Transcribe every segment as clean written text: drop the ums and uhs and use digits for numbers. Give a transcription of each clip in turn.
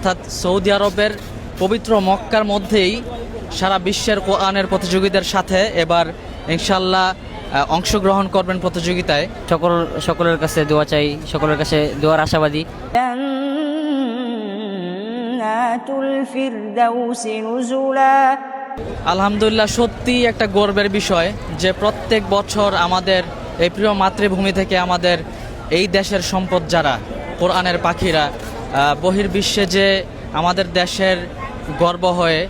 অর্থাৎ সৌদি আরবের পবিত্র মক্কার মধ্যেই সারা বিশ্বের কোরআনের প্রতিযোগীদের সাথে এবার ইনশাল্লাহ অংশগ্রহণ করবেন প্রতিযোগিতায়। সকলের কাছে দোয়া চাই, সকলের কাছে দোয়ার আশাবাদী। আলহামদুলিল্লাহ, সত্যি একটা গর্বের বিষয় যে প্রত্যেক বছর আমাদের এই প্রিয় মাতৃভূমি থেকে আমাদের এই দেশের সম্পদ যারা কোরআনের পাখিরা বহির্বিশ্বে যে আমাদের দেশের গর্ব হয়ে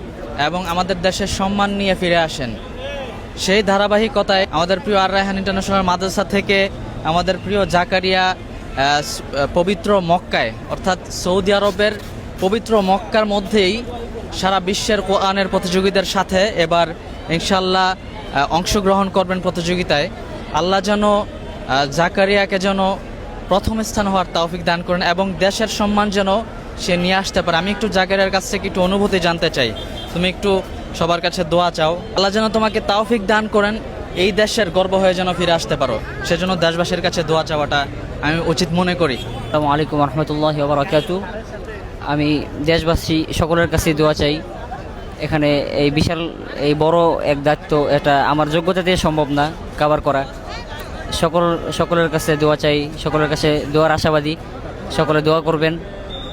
এবং আমাদের দেশের সম্মান নিয়ে ফিরে আসেন, সেই ধারাবাহিকতায় আমাদের প্রিয় আর রায়হান ইন্টারন্যাশনাল মাদ্রাসা থেকে আমাদের প্রিয় জাকারিয়া পবিত্র মক্কায় অর্থাৎ সৌদি আরবের পবিত্র মক্কার মধ্যেই সারা বিশ্বের কোরআনের প্রতিযোগীদের সাথে এবার ইনশাল্লাহ অংশগ্রহণ করবেন প্রতিযোগিতায়। আল্লাহ যেন জাকারিয়াকে যেন প্রথম স্থান হওয়ার তৌফিক দান করেন এবং দেশের সম্মান যেন সে নিয়ে আসতে পারে। আমি একটু জাকারিয়ার কাছ থেকে একটু অনুভূতি জানতে চাই, তুমি একটু সবার কাছে দোয়া চাও, আল্লাহ যেন তোমাকে তৌফিক দান করেন, এই দেশের গর্ব হয়ে যেন ফিরে আসতে পারো, সেজন্য দেশবাসীর কাছে দোয়া চাওয়াটা আমি উচিত মনে করি। আসসালামু আলাইকুম রহমতুল্লাহি ওয়া বারাকাতুহু। আমি দেশবাসী সকলের কাছে দোয়া চাই। এখানে এই বিশাল এই বড় এক দায়িত্ব, এটা আমার যোগ্যতা দিয়ে সম্ভব না কভার করা। সকলের কাছে দোয়া চাই, সকলের কাছে দোয়ার আশাবাদী। সকলে দোয়া করবেন,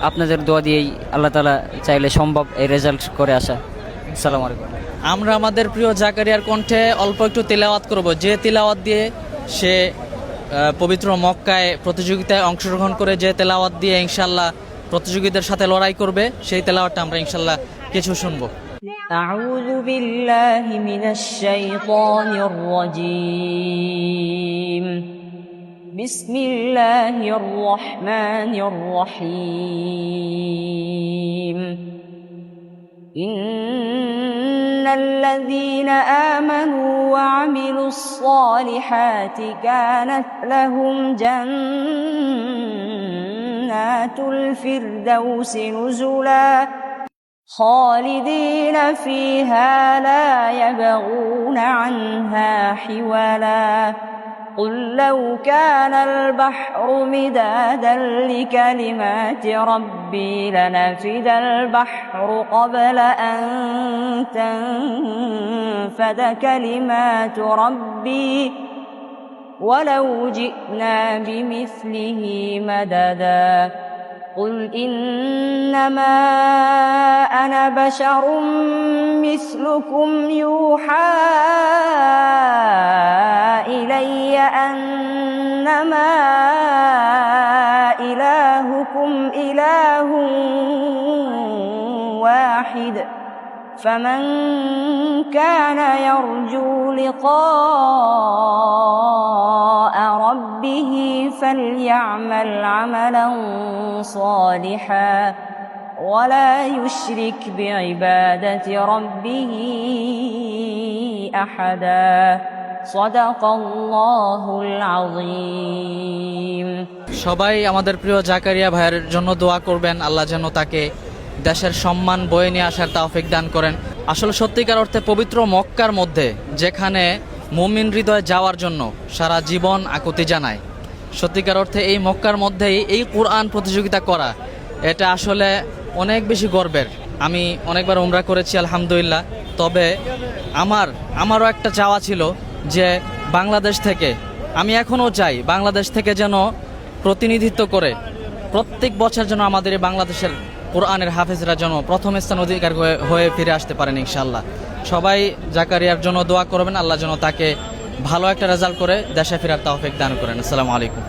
আপনাদের দোয়া দিয়েই আল্লাহ তাআলা চাইলে সম্ভব এই রেজাল্ট করে আসা। আসসালামু আলাইকুম। আমরা আমাদের প্রিয় জাকারিয়ার কণ্ঠে অল্প একটু তিলাওয়াত করব, যে তিলাওয়াত দিয়ে সে পবিত্র মক্কায় প্রতিযোগিতায় অংশগ্রহণ করে, যে তেলাওয়াত দিয়ে ইনশাল্লাহ প্রতিযোগীদের সাথে লড়াই করবে, সেই তেলাওয়াতটা আমরা ইনশাল্লাহ কিছু শুনবো। أعوذ بالله من الشيطان الرجيم. بسم الله الرحمن الرحيم. إن الذين آمنوا وعملوا الصالحات كانت لهم جنات الفردوس نزلا خالدين فيها لا يبغون عنها حولا قل لو كان البحر مدادا لكلمات ربي لنفد البحر قبل أن تنفد كلمات ربي ولو جئنا بمثله مددا قل إنما أنا بشر مثلكم يوحى إلي أنما إلهكم إله واحد فمن كان يرجو لقاء ربه فليعمل عملا صالحا ولا يشرك بعبادة ربه أحدا صدق الله العظيم. সবাই আমাদের প্রিয় জাকারিয়া ভাইয়ের জন্য দোয়া করবেন, আল্লাহ যেন তাকে দেশের সম্মান বয়ে নিয়ে আসার তৌফিক দান করেন। আসলে সত্যিকার অর্থে পবিত্র মক্কার মধ্যে যেখানে মুমিন হৃদয় যাওয়ার জন্য সারা জীবন আকুতি জানায়, সত্যিকার অর্থে এই মক্কার মধ্যেই এই কোরআন প্রতিযোগিতা করা, এটা আসলে অনেক বেশি গর্বের। আমি অনেকবার উমরা করেছি আলহামদুলিল্লাহ, তবে আমারও একটা চাওয়া ছিল যে বাংলাদেশ থেকে, আমি এখনও চাই বাংলাদেশ থেকে যেন প্রতিনিধিত্ব করে প্রত্যেক বছর যেন আমাদের এই বাংলাদেশের কোরআনের হাফেজরা যেন প্রথম স্থান অধিকার হয়ে ফিরে আসতে পারেন ইনশাআল্লাহ। সবাই জাকারিয়ার জন্য দোয়া করবেন, আল্লাহ যেন তাকে ভালো একটা রেজাল্ট করে দেশে ফেরার তৌফিক দান করেন। আসসালামু আলাইকুম।